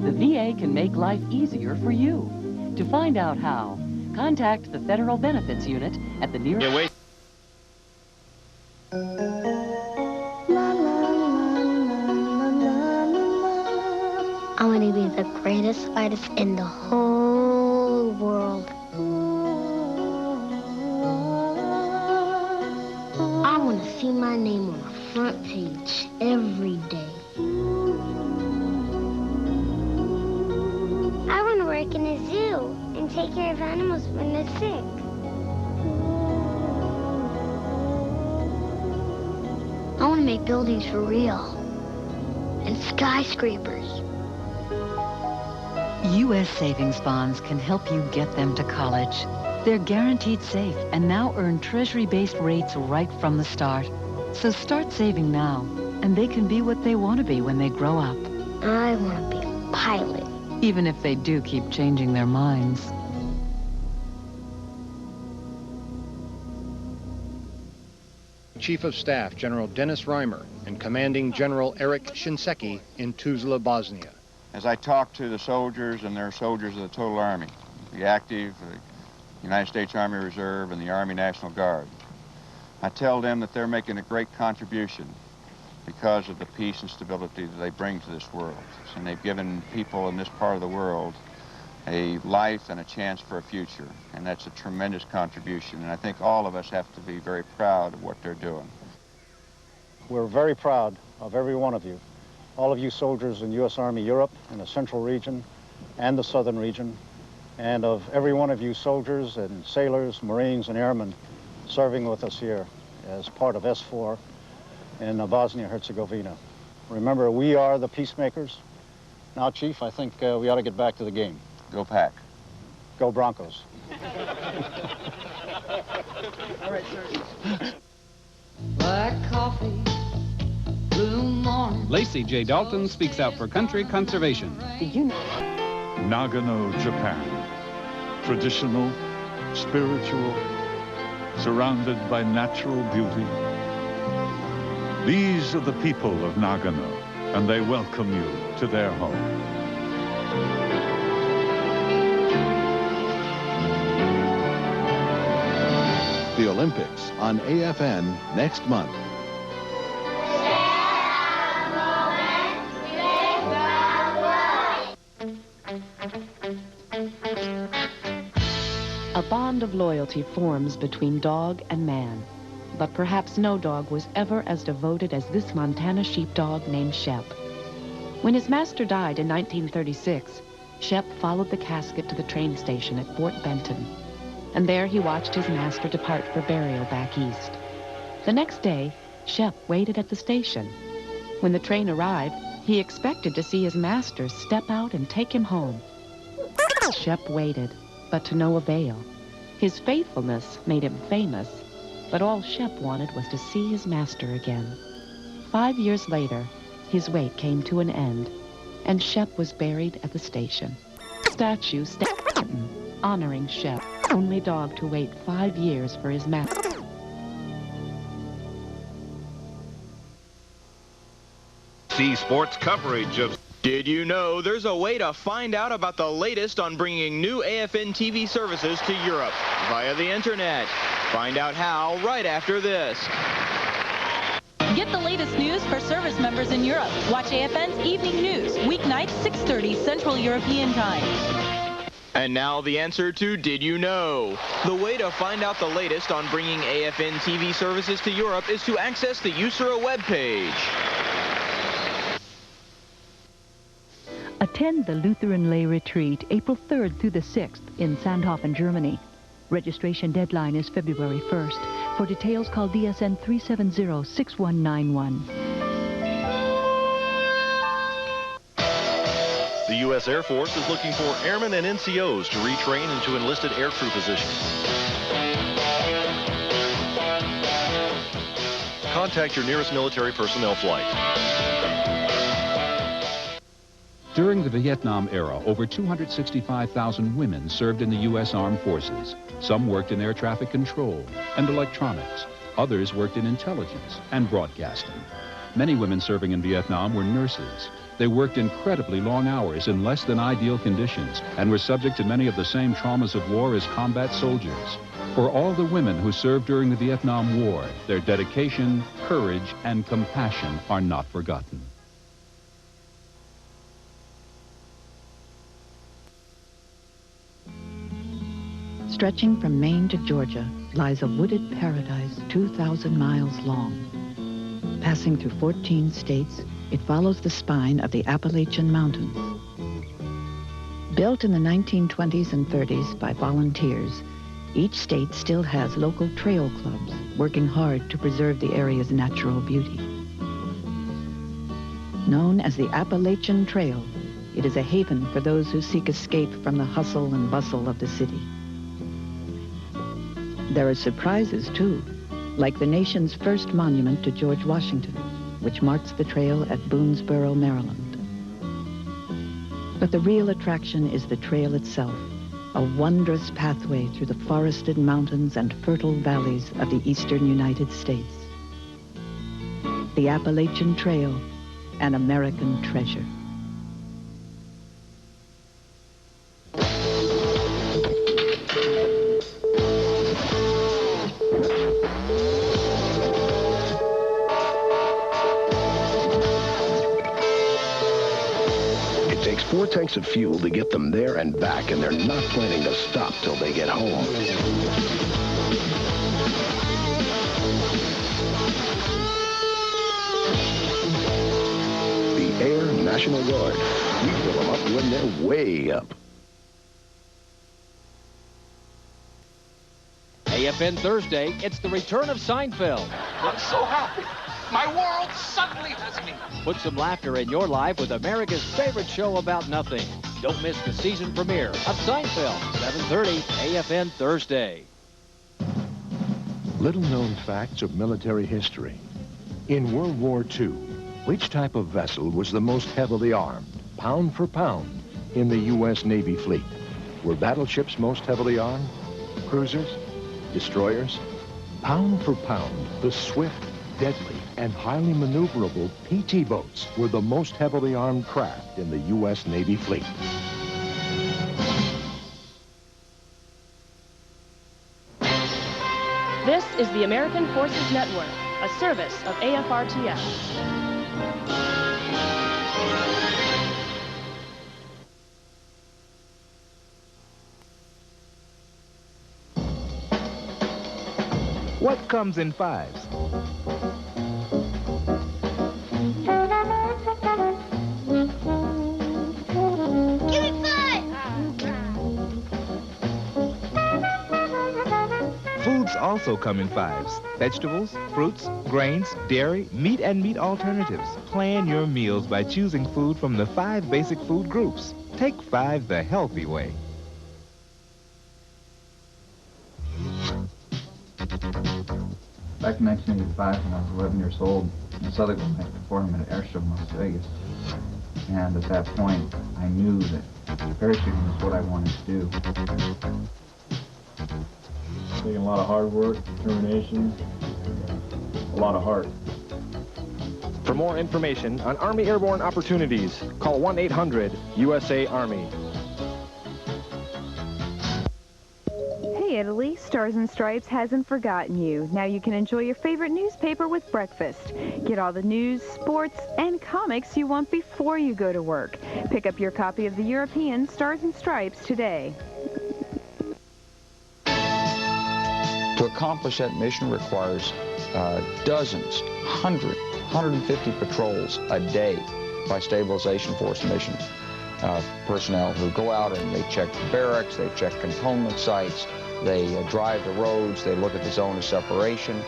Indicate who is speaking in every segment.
Speaker 1: The VA can make life easier for you. To find out how, contact the Federal Benefits Unit at the nearest...
Speaker 2: Yeah, wait.
Speaker 3: I want to be the greatest artist in the whole world. I want to see my name on the front page every day. I want to work in a zoo and take care of animals when they're sick. I want to make buildings for real and skyscrapers.
Speaker 4: U.S. savings bonds can help you get them to college. They're guaranteed safe and now earn Treasury-based rates right from the start. So start saving now, and they can be what they want to be when they grow up.
Speaker 3: I want to be a pilot.
Speaker 4: Even if they do keep changing their minds.
Speaker 5: Chief of Staff General Dennis Reimer and Commanding General Erich Shinseki in Tuzla, Bosnia.
Speaker 6: As I talk to the soldiers, and they're soldiers of the total Army, the active, the United States Army Reserve, and the Army National Guard, I tell them that they're making a great contribution because of the peace and stability that they bring to this world. And they've given people in this part of the world a life and a chance for a future. And that's a tremendous contribution. And I think all of us have to be very proud of what they're doing.
Speaker 7: We're very proud of every one of you. All of you soldiers in U.S. Army Europe, in the Central region and the Southern region, and of every one of you soldiers and sailors, Marines, and airmen serving with us here as part of S4 in Bosnia-Herzegovina. Remember, we are the peacemakers. Now, Chief, I think we ought to get back to the game.
Speaker 6: Go Pack.
Speaker 7: Go Broncos.
Speaker 1: All right, sir.
Speaker 8: Black coffee, blue morning.
Speaker 9: Lacey J. Dalton speaks out for country conservation.
Speaker 10: Nagano, Japan. Traditional, spiritual, surrounded by natural beauty. These are the people of Nagano, and they welcome you to their home.
Speaker 11: The Olympics on AFN next month.
Speaker 1: A bond of loyalty forms between dog and man. But perhaps no dog was ever as devoted as this Montana sheepdog named Shep. When his master died in 1936, Shep followed the casket to the train station at Fort Benton. And there he watched his master depart for burial back east. The next day, Shep waited at the station. When the train arrived, he expected to see his master step out and take him home. Shep waited, but to no avail. His faithfulness made him famous, but all Shep wanted was to see his master again. 5 years later, his wait came to an end, and Shep was buried at the station. Statue honoring Shep, only dog to wait 5 years for his master.
Speaker 2: See sports coverage of... Did you know there's a way to find out about the latest on bringing new AFN TV services to Europe via the internet? Find out how right after this.
Speaker 12: Get the latest news for service members in Europe. Watch AFN's Evening News, weeknights 6:30 Central European Time.
Speaker 2: And now the answer to Did You Know? The way to find out the latest on bringing AFN TV services to Europe is to access the USERA webpage.
Speaker 13: Attend the Lutheran Lay Retreat April 3rd through the 6th in Sandhofen, Germany. Registration deadline is February 1st. For details, call DSN 370-6191.
Speaker 14: The U.S. Air Force is looking for airmen and NCOs to retrain into enlisted aircrew positions. Contact your nearest military personnel flight.
Speaker 9: During the Vietnam era, over 265,000 women served in the U.S. Armed Forces. Some worked in air traffic control and electronics. Others worked in intelligence and broadcasting. Many women serving in Vietnam were nurses. They worked incredibly long hours in less than ideal conditions and were subject to many of the same traumas of war as combat soldiers. For all the women who served during the Vietnam War, their dedication, courage, and compassion are not forgotten.
Speaker 15: Stretching from Maine to Georgia lies a wooded paradise 2,000 miles long. Passing through 14 states, it follows the spine of the Appalachian Mountains. Built in the 1920s and 30s by volunteers, each state still has local trail clubs working hard to preserve the area's natural beauty. Known as the Appalachian Trail, it is a haven for those who seek escape from the hustle and bustle of the city. There are surprises, too, like the nation's first monument to George Washington, which marks the trail at Boonesboro, Maryland. But the real attraction is the trail itself, a wondrous pathway through the forested mountains and fertile valleys of the eastern United States. The Appalachian Trail, an American treasure.
Speaker 11: It takes 4 tanks of fuel to get them there and back, and they're not planning to stop till they get home. The Air National Guard. We fill them up when they're way up.
Speaker 16: AFN Thursday, it's the return of Seinfeld.
Speaker 17: I'm so happy. My world suddenly has me.
Speaker 16: Put some laughter in your life with America's favorite show about nothing. Don't miss the season premiere of Seinfeld, 7:30 AFN Thursday.
Speaker 18: Little-known facts of military history. In World War II, which type of vessel was the most heavily armed, pound for pound, in the U.S. Navy fleet? Were battleships most heavily armed? Cruisers? Destroyers? Pound for pound, the swift, deadly, and highly maneuverable PT boats were the most heavily armed craft in the U.S. Navy fleet.
Speaker 19: This is the American Forces Network, a service of AFRTS.
Speaker 20: What comes in fives?
Speaker 3: Give me 5!
Speaker 20: Foods also come in fives. Vegetables, fruits, grains, dairy, meat, and meat alternatives. Plan your meals by choosing food from the 5 basic food groups. Take 5 the healthy way.
Speaker 21: Back in 1985, when I was 11 years old, I saw the Golden Knights perform at an air show in Las Vegas. And at that point, I knew that parachuting was what I wanted to do.
Speaker 22: Taking a lot of hard work, determination, a lot of heart.
Speaker 23: For more information on Army Airborne opportunities, call 1-800-USA-ARMY.
Speaker 24: Hey Italy, Stars and Stripes hasn't forgotten you. Now you can enjoy your favorite newspaper with breakfast. Get all the news, sports, and comics you want before you go to work. Pick up your copy of the European Stars and Stripes today.
Speaker 25: To accomplish that mission requires dozens, 150 patrols a day by Stabilization Force mission personnel who go out and they check the barracks, they check component sites, they drive the roads, they look at the zone of separation,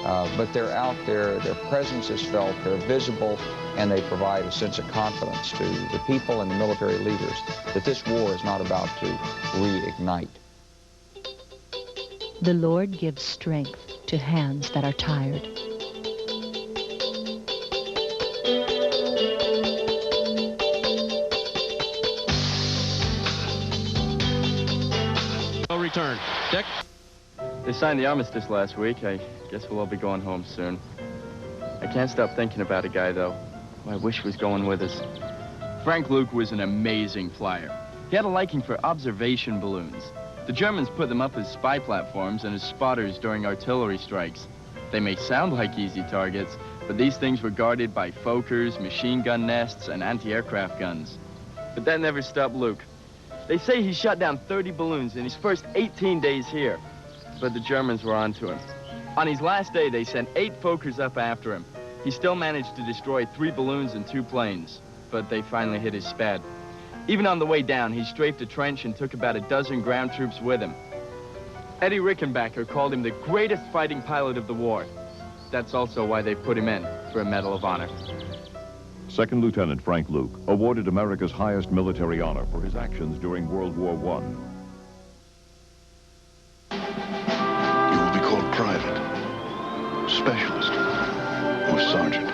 Speaker 25: but they're out there, their presence is felt, they're visible, and they provide a sense of confidence to the people and the military leaders that this war is not about to reignite.
Speaker 13: The Lord gives strength to hands that are tired.
Speaker 26: No return. Dick?
Speaker 27: They signed the armistice last week. I guess we'll all be going home soon.
Speaker 4: I can't stop thinking about a guy, though, who I wish was going with us. Frank Luke was an amazing flyer. He had a liking for observation balloons. The Germans put them up as spy platforms and as spotters during artillery strikes. They may sound like easy targets, but these things were guarded by Fokkers, machine gun nests, and anti-aircraft guns. But that never stopped Luke. They say he shot down 30 balloons in his first 18 days here, but the Germans were on to him. On his last day, they sent 8 Fokkers up after him. He still managed to destroy 3 balloons and 2 planes, but they finally hit his Spad. Even on the way down, he strafed a trench and took about a dozen ground troops with him. Eddie Rickenbacker called him the greatest fighting pilot of the war. That's also why they put him in for a Medal of Honor.
Speaker 10: Second Lieutenant Frank Luke, awarded America's highest military honor for his actions during World War I.
Speaker 11: You will be called private, specialist, or sergeant.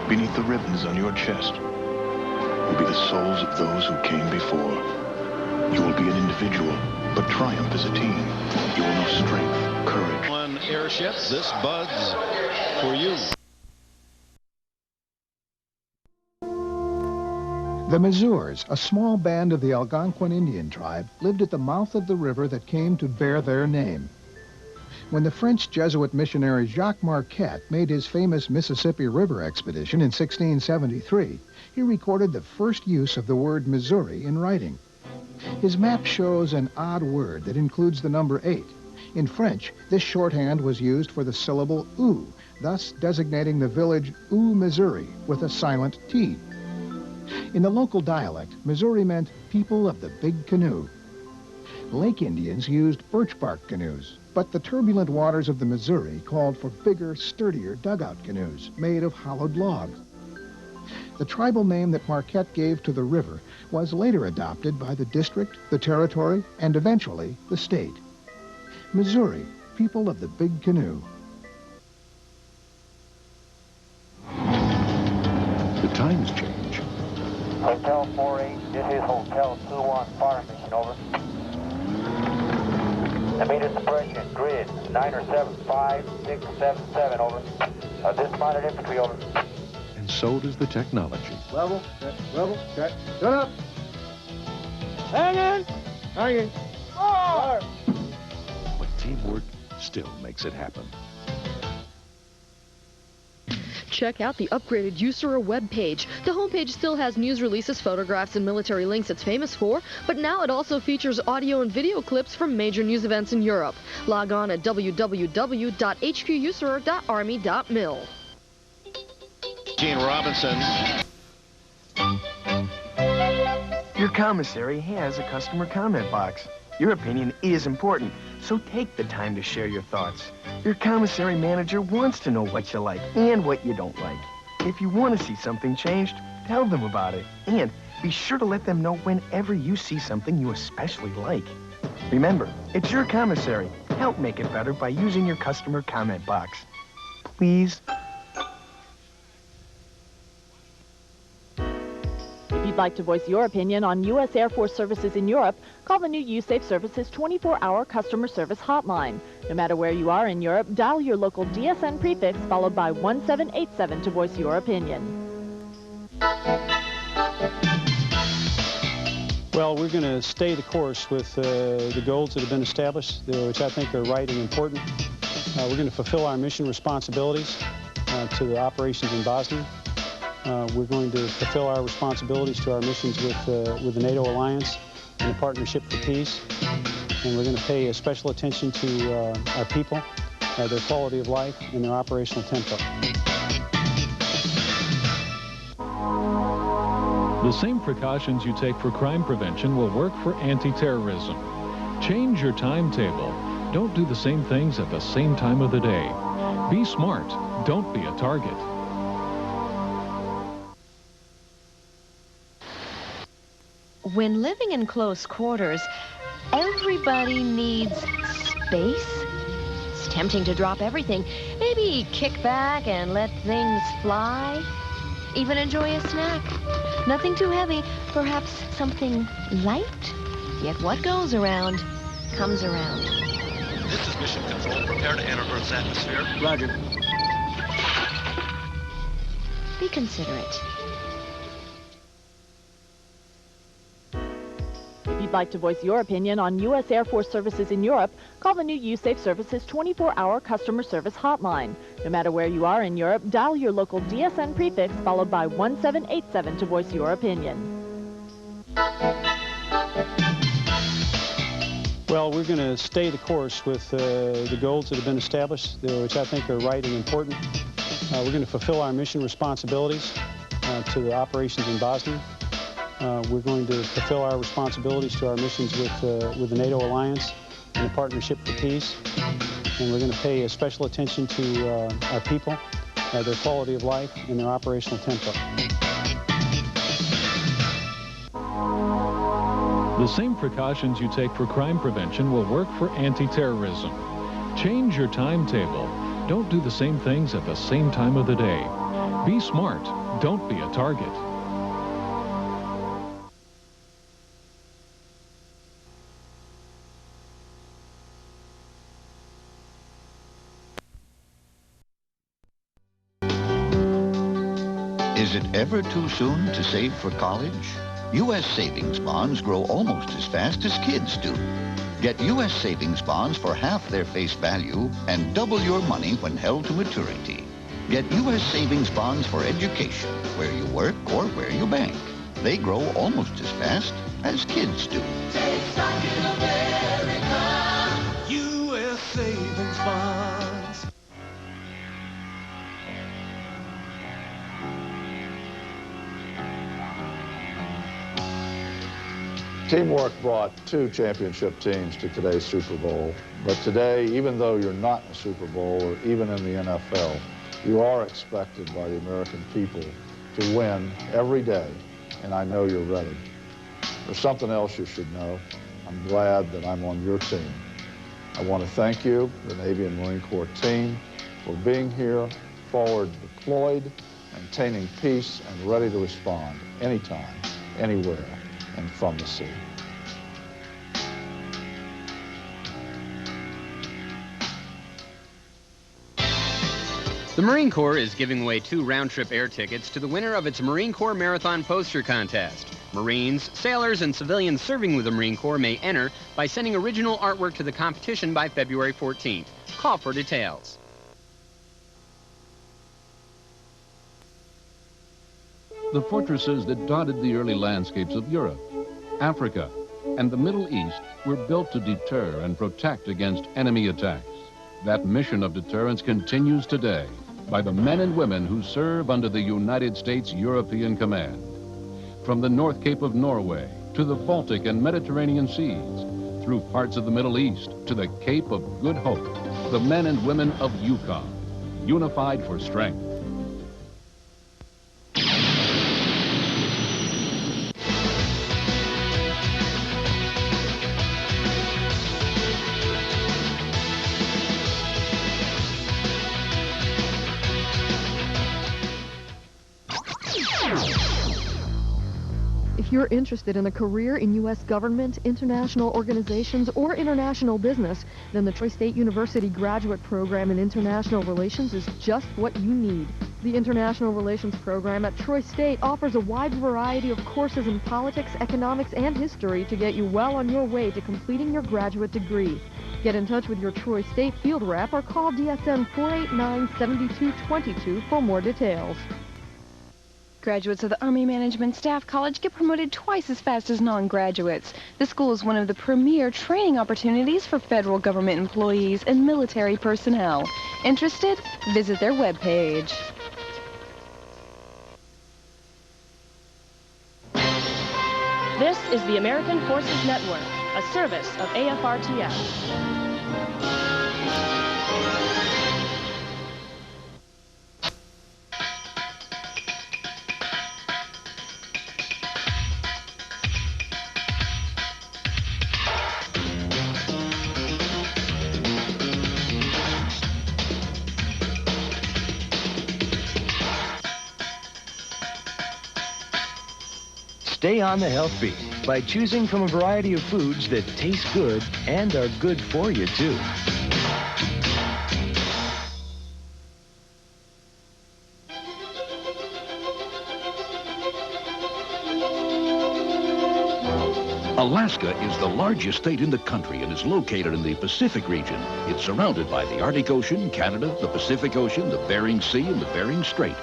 Speaker 11: Beneath the ribbons on your chest will be the souls of those who came before. You will be an individual, but triumph as a team. You will know strength, courage.
Speaker 14: On airships, this Bud's for you.
Speaker 5: The Missours, a small band of the Algonquin Indian tribe, lived at the mouth of the river that came to bear their name. When the French Jesuit missionary Jacques Marquette made his famous Mississippi River expedition in 1673, he recorded the first use of the word Missouri in writing. His map shows an odd word that includes the number 8. In French, this shorthand was used for the syllable ou, thus designating the village ou, Missouri, with a silent T. In the local dialect, Missouri meant people of the big canoe. Lake Indians used birch bark canoes, but the turbulent waters of the Missouri called for bigger, sturdier dugout canoes made of hollowed logs. The tribal name that Marquette gave to the river was later adopted by the district, the territory, and eventually the state. Missouri, people of the big canoe.
Speaker 18: The times change.
Speaker 6: Hotel 48, this is Hotel 21, fire mission, over. Immediate suppression, grid 9075677, over. Dismounted infantry, over.
Speaker 18: And so does the technology.
Speaker 6: Level, check. Turn up. Hang in. Fire.
Speaker 18: But teamwork still makes it happen.
Speaker 7: Check out the upgraded USERA webpage. The homepage still has news releases, photographs, and military links it's famous for, but now it also features audio and video clips from major news events in Europe. Log on at www.hqusera.army.mil.
Speaker 14: Gene Robinson.
Speaker 8: Your commissary has a customer comment box. Your opinion is important, so take the time to share your thoughts. Your commissary manager wants to know what you like and what you don't like. If you want to see something changed, tell them about it. And be sure to let them know whenever you see something you especially like. Remember, it's your commissary. Help make it better by using your customer comment box. Please.
Speaker 26: If you'd like to voice your opinion on U.S. Air Force services in Europe, call the new USAFE Services 24-hour customer service hotline. No matter where you are in Europe, dial your local DSN prefix followed by 1787 to voice your opinion.
Speaker 27: Well, we're going to stay the course with the goals that have been established, which I think are right and important. We're going to fulfill our mission responsibilities to the operations in Bosnia. We're going to fulfill our responsibilities to our missions with the NATO alliance and the Partnership for Peace. And we're going to pay special attention to our people, their quality of life, and their operational tempo.
Speaker 9: The same precautions you take for crime prevention will work for anti-terrorism. Change your timetable. Don't do the same things at the same time of the day. Be smart. Don't be a target.
Speaker 28: When living in close quarters, everybody needs space. It's tempting to drop everything. Maybe kick back and let things fly. Even enjoy a snack. Nothing too heavy, perhaps something light. Yet what goes around comes around.
Speaker 14: This is Mission Control. Prepare to enter Earth's atmosphere.
Speaker 8: Roger.
Speaker 28: Be considerate.
Speaker 26: If you'd like to voice your opinion on U.S. Air Force services in Europe, call the new USAFE Services 24-hour customer service hotline. No matter where you are in Europe, dial your local DSN prefix followed by 1787 to voice your opinion.
Speaker 27: Well, we're going to stay the course with the goals that have been established, which I think are right and important. We're going to fulfill our mission responsibilities to the operations in Bosnia. We're going to fulfill our responsibilities to our missions with the NATO alliance and the Partnership for Peace. And we're going to pay special attention to our people, their quality of life, and their operational tempo.
Speaker 9: The same precautions you take for crime prevention will work for anti-terrorism. Change your timetable. Don't do the same things at the same time of the day. Be smart. Don't be a target.
Speaker 1: Is it ever too soon to save for college? U.S. savings bonds grow almost as fast as kids do. Get U.S. savings bonds for half their face value and double your money when held to maturity. Get U.S. savings bonds for education, where you work or where you bank. They grow almost as fast as kids do.
Speaker 2: Tastes like in America. U.S. savings bonds.
Speaker 3: Teamwork brought 2 championship teams to today's Super Bowl. But today, even though you're not in the Super Bowl or even in the NFL, you are expected by the American people to win every day, and I know you're ready. There's something else you should know. I'm glad that I'm on your team. I want to thank you, the Navy and Marine Corps team, for being here, forward deployed, maintaining peace, and ready to respond anytime, anywhere, and from the sea.
Speaker 12: The Marine Corps is giving away 2 round-trip air tickets to the winner of its Marine Corps Marathon Poster Contest. Marines, sailors, and civilians serving with the Marine Corps may enter by sending original artwork to the competition by February 14th. Call for details.
Speaker 9: The fortresses that dotted the early landscapes of Europe, Africa, and the Middle East were built to deter and protect against enemy attacks. That mission of deterrence continues today by the men and women who serve under the United States European Command. From the North Cape of Norway to the Baltic and Mediterranean seas, through parts of the Middle East to the Cape of Good Hope, the men and women of Yukon, unified for strength.
Speaker 7: If you're interested in a career in U.S. government, international organizations, or international business, then the Troy State University Graduate Program in International Relations is just what you need. The International Relations program at Troy State offers a wide variety of courses in politics, economics, and history to get you well on your way to completing your graduate degree. Get in touch with your Troy State field rep or call DSN 489-7222 for more details.
Speaker 24: Graduates of the Army Management Staff College get promoted twice as fast as non-graduates. The school is one of the premier training opportunities for federal government employees and military personnel. Interested? Visit their webpage.
Speaker 15: This is the American Forces Network, a service of AFRTS.
Speaker 8: Stay on the health beat by choosing from a variety of foods that taste good and are good for you, too.
Speaker 16: Alaska is the largest state in the country and is located in the Pacific region. It's surrounded by the Arctic Ocean, Canada, the Pacific Ocean, the Bering Sea, and the Bering Strait.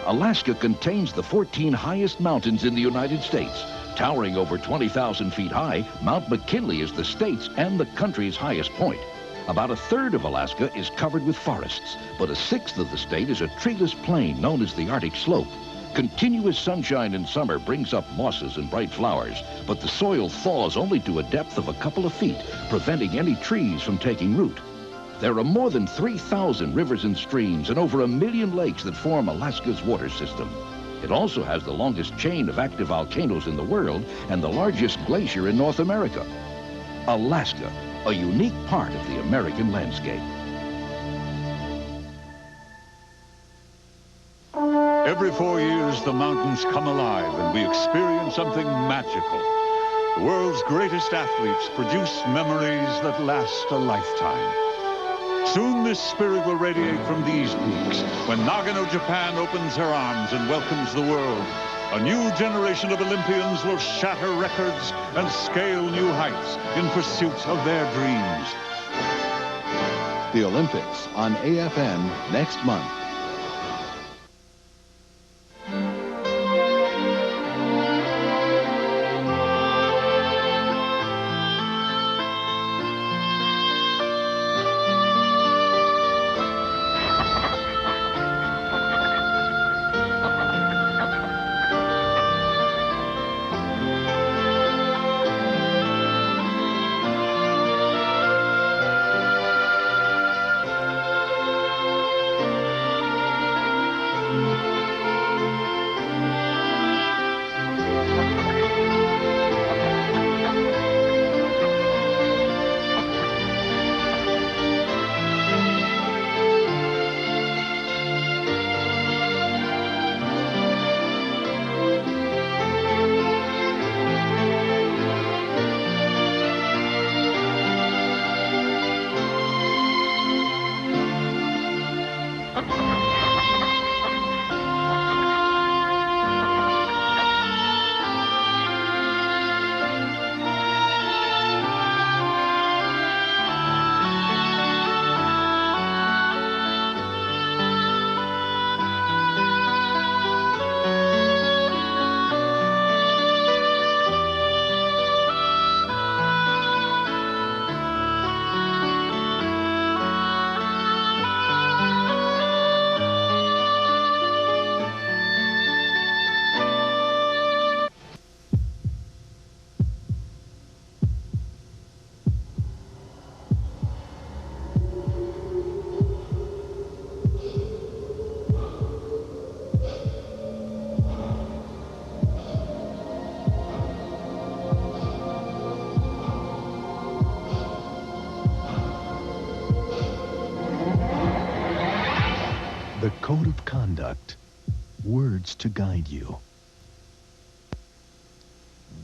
Speaker 16: Alaska contains the 14 highest mountains in the United States. Towering over 20,000 feet high, Mount McKinley is the state's and the country's highest point. About a third of Alaska is covered with forests, but a sixth of the state is a treeless plain known as the Arctic Slope. Continuous sunshine in summer brings up mosses and bright flowers, but the soil thaws only to a depth of a couple of feet, preventing any trees from taking root. There are more than 3,000 rivers and streams and over 1 million lakes that form Alaska's water system. It also has the longest chain of active volcanoes in the world and the largest glacier in North America. Alaska, a unique part of the American landscape.
Speaker 17: Every 4 years, the mountains come alive and we experience something magical. The world's greatest athletes produce memories that last a lifetime. Soon this spirit will radiate from these peaks when Nagano, Japan opens her arms and welcomes the world. A new generation of Olympians will shatter records and scale new heights in pursuit of their dreams.
Speaker 19: The Olympics on AFN next month.
Speaker 20: The code of conduct. Words to guide you.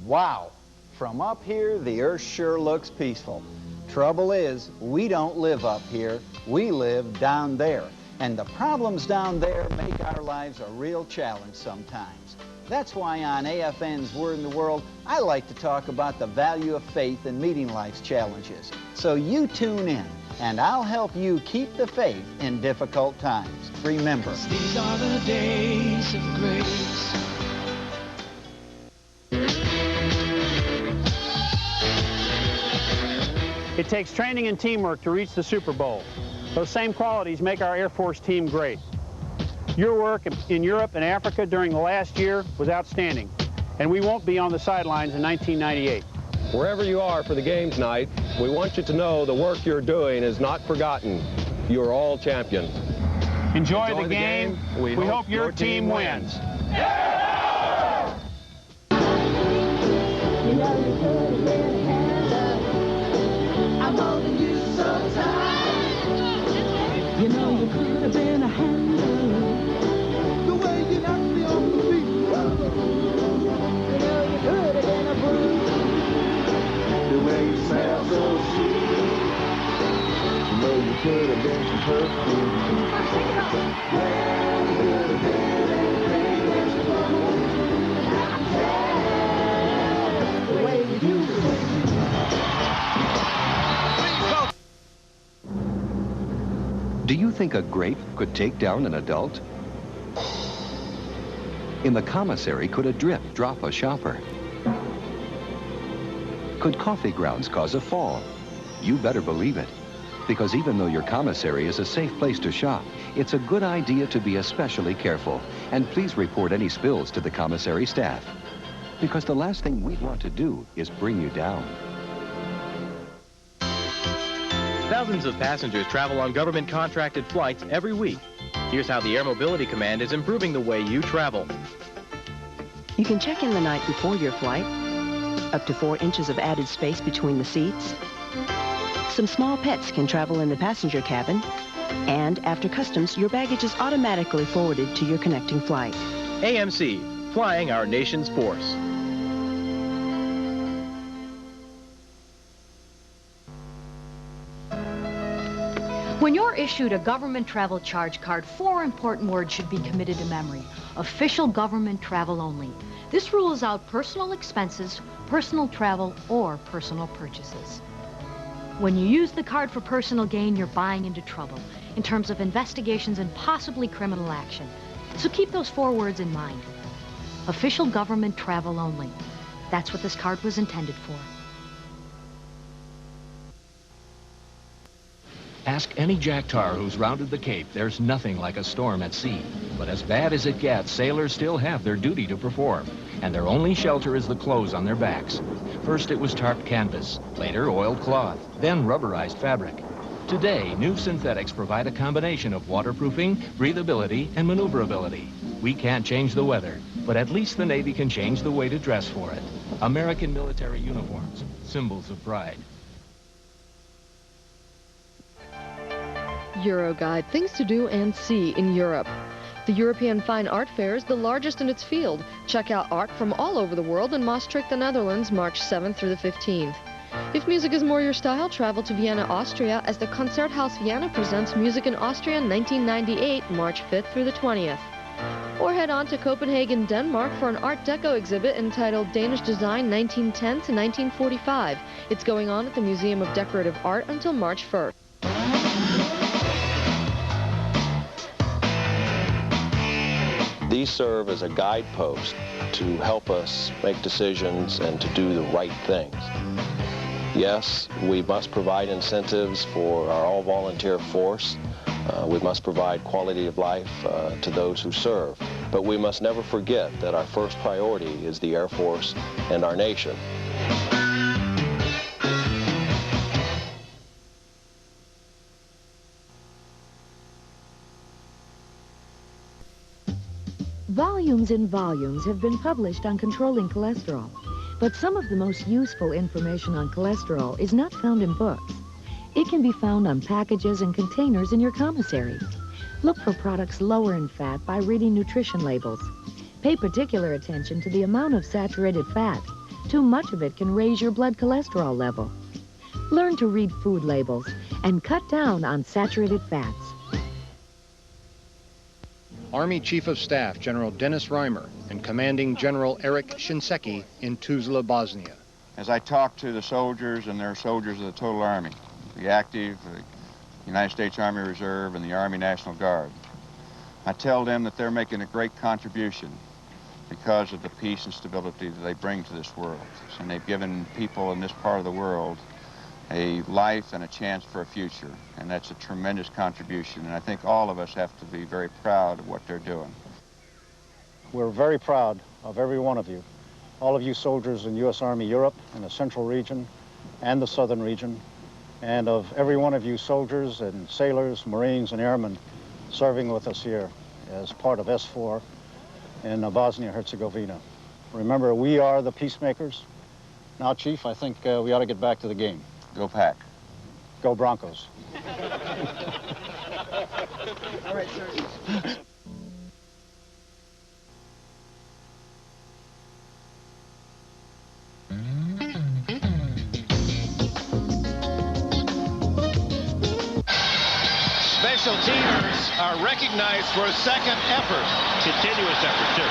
Speaker 21: Wow. From up here, the earth sure looks peaceful. Trouble is, we don't live up here. We live down there. And the problems down there make our lives a real challenge sometimes. That's why on AFN's Word in the World, I like to talk about the value of faith in meeting life's challenges. So you tune in, and I'll help you keep the faith in difficult times. Remember,
Speaker 2: these are the days of grace.
Speaker 27: It takes training and teamwork to reach the Super Bowl. Those same qualities make our Air Force team great. Your work in Europe and Africa during the last year was outstanding, and we won't be on the sidelines in 1998.
Speaker 22: Wherever you are for the game tonight, we want you to know the work you're doing is not forgotten. You're all champions.
Speaker 27: Enjoy the game. We hope your team wins.
Speaker 2: I'm holding you so tight. You know you could have been a handler. The way you knocked me off the feet. You know you could have been a bruise. The way you smell so sweet. You know you could have been some perfume. Yeah, you could have been anything that you want. The way you do
Speaker 4: Do you think a grape could take down an adult? In the commissary, could a drip drop a shopper? Could coffee grounds cause a fall? You better believe it. Because even though your commissary is a safe place to shop, it's a good idea to be especially careful. And please report any spills to the commissary staff. Because the last thing we'd want to do is bring you down.
Speaker 5: Thousands of passengers travel on government-contracted flights every week. Here's how the Air Mobility Command is improving the way you travel.
Speaker 6: You can check in the night before your flight. Up to 4 inches of added space between the seats. Some small pets can travel in the passenger cabin. And after customs, your baggage is automatically forwarded to your connecting flight.
Speaker 5: AMC, flying our nation's force.
Speaker 10: When you're issued a government travel charge card, 4 important words should be committed to memory. Official government travel only. This rules out personal expenses, personal travel, or personal purchases. When you use the card for personal gain, you're buying into trouble in terms of investigations and possibly criminal action. So keep those 4 words in mind. Official government travel only. That's what this card was intended for.
Speaker 18: Ask any Jack Tar who's rounded the Cape. There's nothing like a storm at sea. But as bad as it gets, sailors still have their duty to perform. And their only shelter is the clothes on their backs. First it was tarp canvas, later oiled cloth, then rubberized fabric. Today, new synthetics provide a combination of waterproofing, breathability, and maneuverability. We can't change the weather, but at least the Navy can change the way to dress for it. American military uniforms, symbols of pride.
Speaker 7: Euroguide, things to do and see in Europe. The European Fine Art Fair is the largest in its field. Check out art from all over the world in Maastricht, the Netherlands, March 7th through the 15th. If music is more your style, travel to Vienna, Austria, as the Concerthaus Vienna presents Music in Austria 1998, March 5th through the 20th. Or head on to Copenhagen, Denmark for an Art Deco exhibit entitled Danish Design 1910 to 1945. It's going on at the Museum of Decorative Art until March 1st.
Speaker 11: These serve as a guidepost to help us make decisions and to do the right things. Yes, we must provide incentives for our all-volunteer force. We must provide quality of life to those who serve. But we must never forget that our first priority is the Air Force and our nation.
Speaker 13: Volumes and volumes have been published on controlling cholesterol, but some of the most useful information on cholesterol is not found in books. It can be found on packages and containers in your commissary. Look for products lower in fat by reading nutrition labels. Pay particular attention to the amount of saturated fat. Too much of it can raise your blood cholesterol level. Learn to read food labels and cut down on saturated fats.
Speaker 23: Army Chief of Staff General Dennis Reimer and Commanding General Eric Shinseki in Tuzla, Bosnia.
Speaker 25: As I talk to the soldiers, and they're soldiers of the total Army, the active, the United States Army Reserve, and the Army National Guard, I tell them that they're making a great contribution because of the peace and stability that they bring to this world. And they've given people in this part of the world a life and a chance for a future. And that's a tremendous contribution. And I think all of us have to be very proud of what they're doing.
Speaker 29: We're very proud of every one of you, all of you soldiers in U.S. Army Europe, in the Central region and the Southern region, and of every one of you soldiers and sailors, Marines, and airmen serving with us here as part of S4 in Bosnia-Herzegovina. Remember, we are the peacemakers. Now, Chief, I think we ought to get back to the game.
Speaker 25: Go Pack.
Speaker 29: Go Broncos.
Speaker 2: All right, sir.
Speaker 14: Special teamers are recognized for a second effort. Continuous effort, too.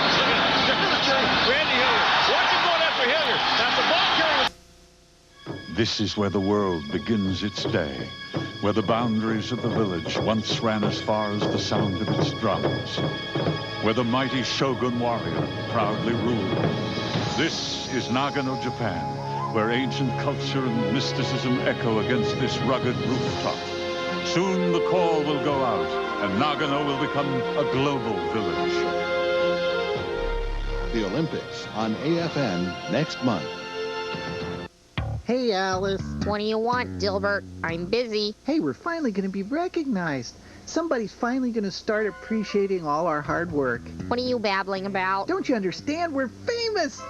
Speaker 14: Look at Randy Hilliard. Watch him going after Hilliard. Now, the ball carrier.
Speaker 17: This is where the world begins its day, where the boundaries of the village once ran as far as the sound of its drums, where the mighty Shogun warrior proudly ruled. This is Nagano, Japan, where ancient culture and mysticism echo against this rugged rooftop. Soon the call will go out, and Nagano will become a global village.
Speaker 19: The Olympics on AFN next month.
Speaker 1: Hey, Alice.
Speaker 3: What do you want, Dilbert? I'm busy.
Speaker 1: Hey, we're finally going to be recognized. Somebody's finally going to start appreciating all our hard work.
Speaker 3: What are you babbling about?
Speaker 1: Don't you understand? We're famous!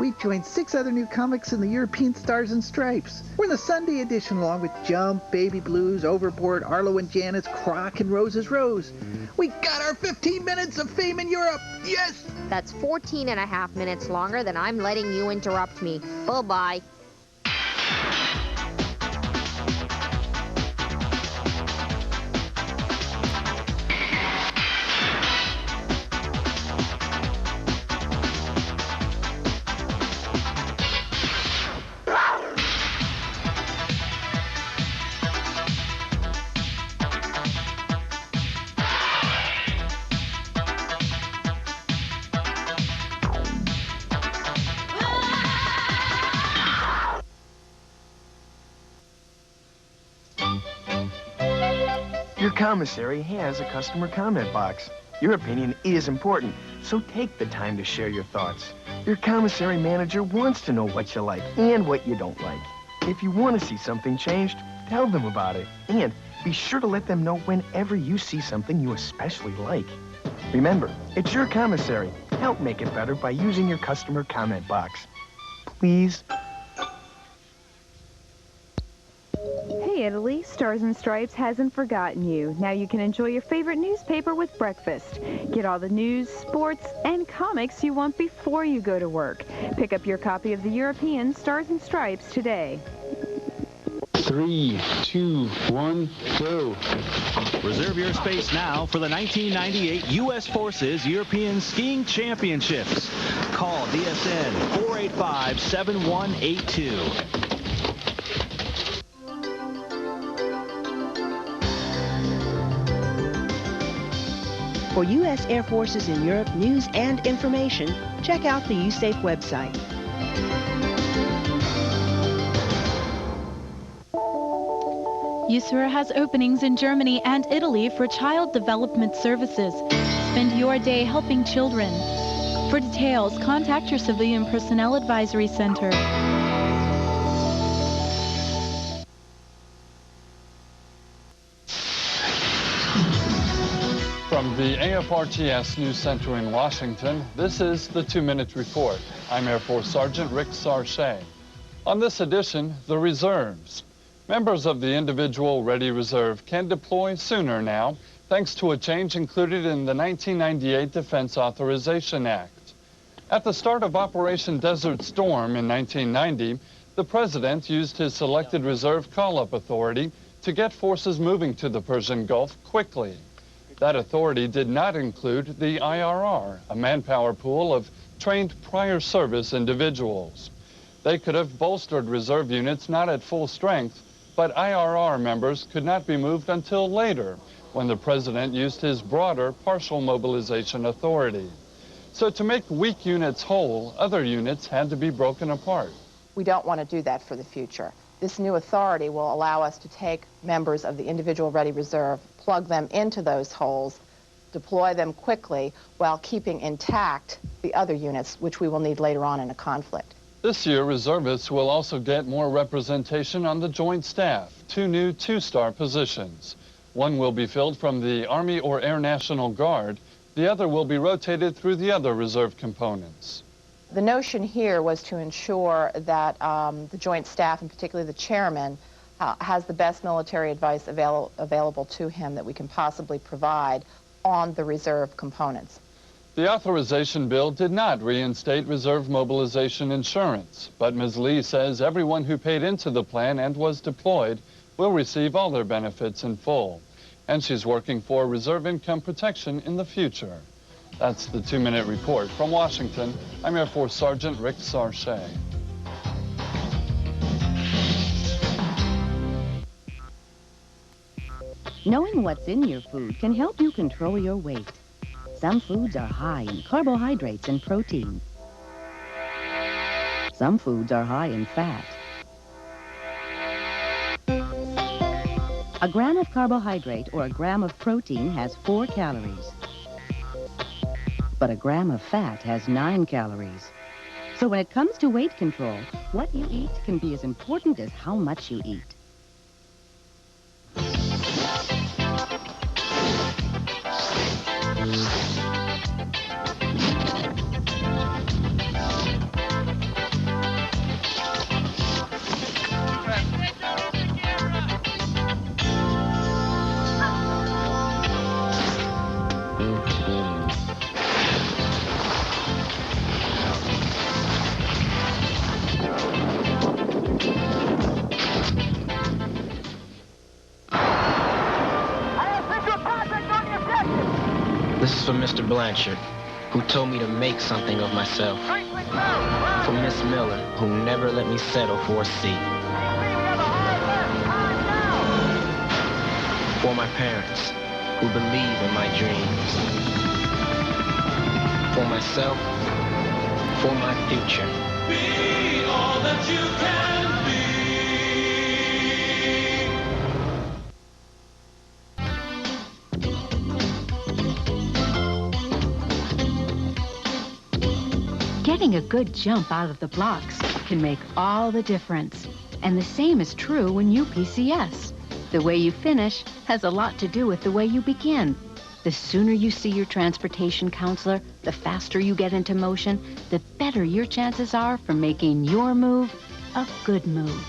Speaker 1: We've joined 6 other new comics in the European Stars and Stripes. We're in the Sunday edition along with Jump, Baby Blues, Overboard, Arlo and Janice, Croc, and Rose's Rose. We got our 15 minutes of fame in Europe! Yes!
Speaker 3: That's 14 and a half minutes longer than I'm letting you interrupt me. Bye-bye.
Speaker 8: Your commissary has a customer comment box. Your opinion is important, so take the time to share your thoughts. Your commissary manager wants to know what you like and what you don't like. If you want to see something changed, tell them about it. And be sure to let them know whenever you see something you especially like. Remember, it's your commissary. Help make it better by using your customer comment box. Please.
Speaker 9: Hey Italy, Stars and Stripes hasn't forgotten you. Now you can enjoy your favorite newspaper with breakfast. Get all the news, sports, and comics you want before you go to work. Pick up your copy of the European Stars and Stripes today.
Speaker 12: 3, 2, 1, go.
Speaker 15: Reserve your space now for the 1998 U.S. Forces European Skiing Championships. Call DSN 485-7182.
Speaker 6: For U.S. Air Forces in Europe news and information, check out the USAFE website.
Speaker 24: USARA has openings in Germany and Italy for child development services. Spend your day helping children. For details, contact your Civilian Personnel Advisory Center.
Speaker 26: From the AFRTS News Center in Washington, this is the 2-Minute Report. I'm Air Force Sergeant Rick Sarche. On this edition, the reserves. Members of the Individual Ready Reserve can deploy sooner now, thanks to a change included in the 1998 Defense Authorization Act. At the start of Operation Desert Storm in 1990, the President used his selected reserve call-up authority to get forces moving to the Persian Gulf quickly. That authority did not include the IRR, a manpower pool of trained prior service individuals. They could have bolstered reserve units not at full strength, but IRR members could not be moved until later, when the President used his broader partial mobilization authority. So to make weak units whole, other units had to be broken apart.
Speaker 28: We don't want to do that for the future. This new authority will allow us to take members of the Individual Ready Reserve, plug them into those holes, deploy them quickly while keeping intact the other units, which we will need later on in a conflict.
Speaker 26: This year, reservists will also get more representation on the Joint Staff, 2 new 2-star positions. One will be filled from the Army or Air National Guard. The other will be rotated through the other reserve components.
Speaker 28: The notion here was to ensure that the Joint Staff, and particularly the chairman, has the best military advice available to him that we can possibly provide on the reserve components.
Speaker 26: The authorization bill did not reinstate reserve mobilization insurance, but Ms. Lee says everyone who paid into the plan and was deployed will receive all their benefits in full. And she's working for reserve income protection in the future. That's the 2-Minute Report. From Washington, I'm Air Force Sergeant Rick Sarche.
Speaker 4: Knowing what's in your food can help you control your weight. Some foods are high in carbohydrates and protein. Some foods are high in fat. A gram of carbohydrate or a gram of protein has 4 calories. But a gram of fat has 9 calories. So when it comes to weight control, what you eat can be as important as how much you eat.
Speaker 5: This is for Mr. Blanchard, who told me to make something of myself. For Miss Miller, who never let me settle for a seat. For my parents, who believe in my dreams. For myself, for my future.
Speaker 2: Be all that you can be.
Speaker 10: Getting a good jump out of the blocks can make all the difference. And the same is true when you PCS. The way you finish has a lot to do with the way you begin. The sooner you see your transportation counselor, the faster you get into motion, the better your chances are for making your move a good move.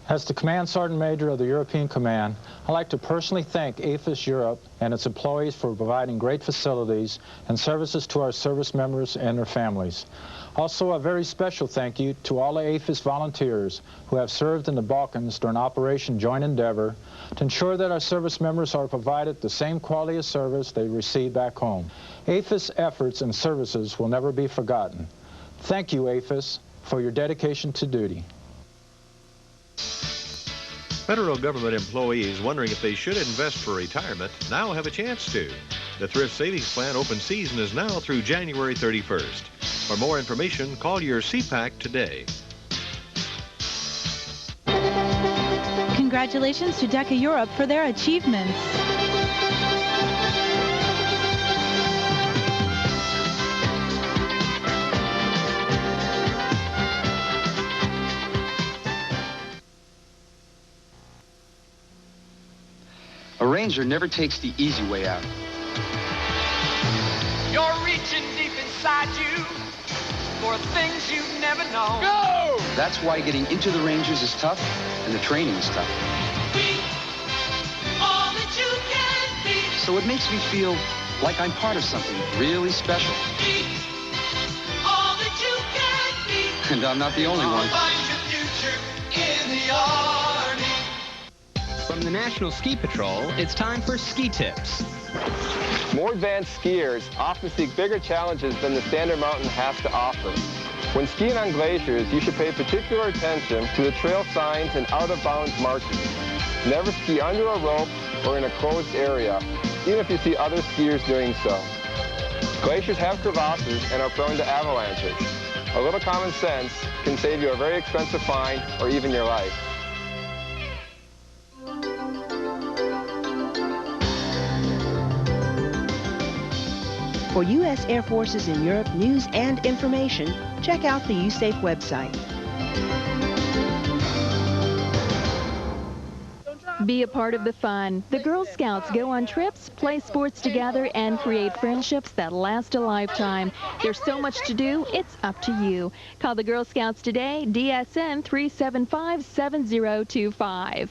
Speaker 16: As the Command Sergeant Major of the European Command, I'd like to personally thank AFRTS Europe and its employees for providing great facilities and services to our service members and their families. Also, a very special thank you to all the AFRTS volunteers who have served in the Balkans during Operation Joint Endeavor to ensure that our service members are provided the same quality of service they receive back home. AFRTS efforts and services will never be forgotten. Thank you, AFRTS, for your dedication to duty.
Speaker 18: Federal government employees wondering if they should invest for retirement now have a chance to. The Thrift Savings Plan open season is now through January 31st. For more information, call your CPAC today.
Speaker 24: Congratulations to DECA Europe for their achievements.
Speaker 20: A ranger never takes the easy way out.
Speaker 2: You're reaching deep inside you for things you've never known.
Speaker 20: Go! That's why getting into the Rangers is tough and the training is tough.
Speaker 2: Be all that you can be.
Speaker 20: So it makes me feel like I'm part of something really special.
Speaker 2: Be all that you can be.
Speaker 20: And I'm not the only one.
Speaker 2: Find your future in the Army.
Speaker 21: From the National Ski Patrol, it's time for Ski Tips.
Speaker 22: More advanced skiers often seek bigger challenges than the standard mountain has to offer. When skiing on glaciers, you should pay particular attention to the trail signs and out-of-bounds markings. Never ski under a rope or in a closed area, even if you see other skiers doing so. Glaciers have crevasses and are prone to avalanches. A little common sense can save you a very expensive fine or even your life.
Speaker 6: For U.S. Air Forces in Europe news and information, check out the USAFE website.
Speaker 24: Be a part of the fun. The Girl Scouts go on trips, play sports together, and create friendships that last a lifetime. There's so much to do, it's up to you. Call the Girl Scouts today, DSN 375-7025.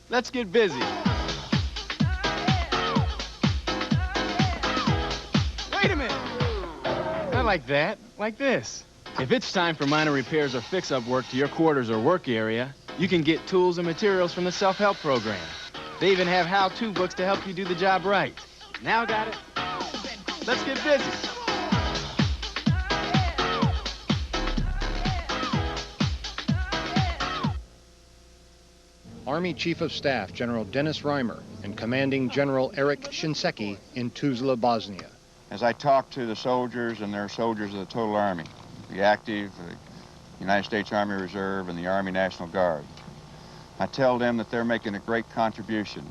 Speaker 8: Let's get busy. Wait a minute. Not like that. Like this.
Speaker 21: If it's time for minor repairs or fix-up work to your quarters or work area, you can get tools and materials from the self-help program. They even have how-to books to help you do the job right. Now got it? Let's get busy.
Speaker 7: Army Chief of Staff General Dennis Reimer and Commanding General Eric Shinseki in Tuzla, Bosnia.
Speaker 11: As I talk to the soldiers, and they're soldiers of the total Army, the active, the United States Army Reserve, and the Army National Guard, I tell them that they're making a great contribution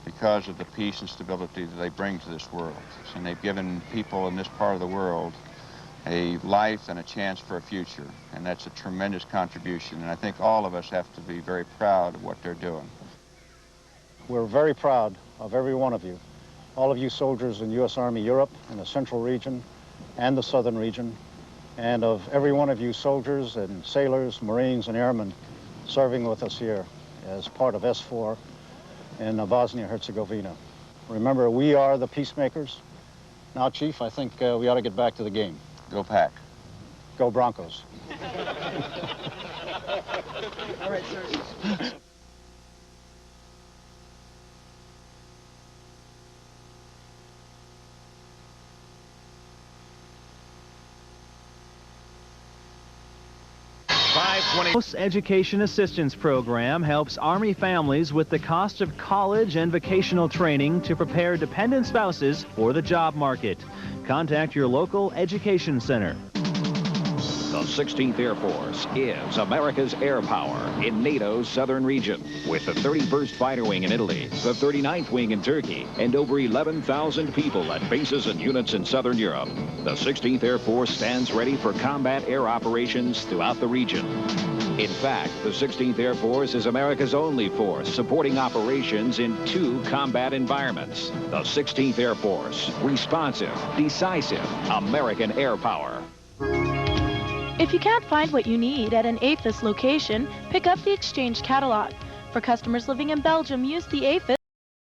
Speaker 11: because of the peace and stability that they bring to this world. And they've given people in this part of the world a life and a chance for a future. And that's a tremendous contribution. And I think all of us have to be very proud of what they're doing.
Speaker 13: We're very proud of every one of you, all of you soldiers in U.S. Army Europe, in the Central region and the Southern region, and of every one of you soldiers and sailors, Marines, and airmen serving with us here as part of S4 in Bosnia-Herzegovina. Remember, we are the peacemakers. Now, Chief, I think we ought to get back to the game.
Speaker 11: Go Pack.
Speaker 13: Go Broncos.
Speaker 21: All right, sir.
Speaker 15: House Education Assistance Program helps Army families with the cost of college and vocational training to prepare dependent spouses for the job market. Contact your local education center.
Speaker 14: The 16th Air Force is America's air power in NATO's southern region, with the 31st Fighter Wing in Italy, the 39th Wing in Turkey, and over 11,000 people at bases and units in southern Europe. The 16th Air Force stands ready for combat air operations throughout the region. In fact, the 16th Air Force is America's only force supporting operations in 2 combat environments. The 16th Air Force, responsive, decisive, American air power.
Speaker 17: If you can't find what you need at an AFIS location, pick up the Exchange catalog. For customers living in Belgium, use the AFIS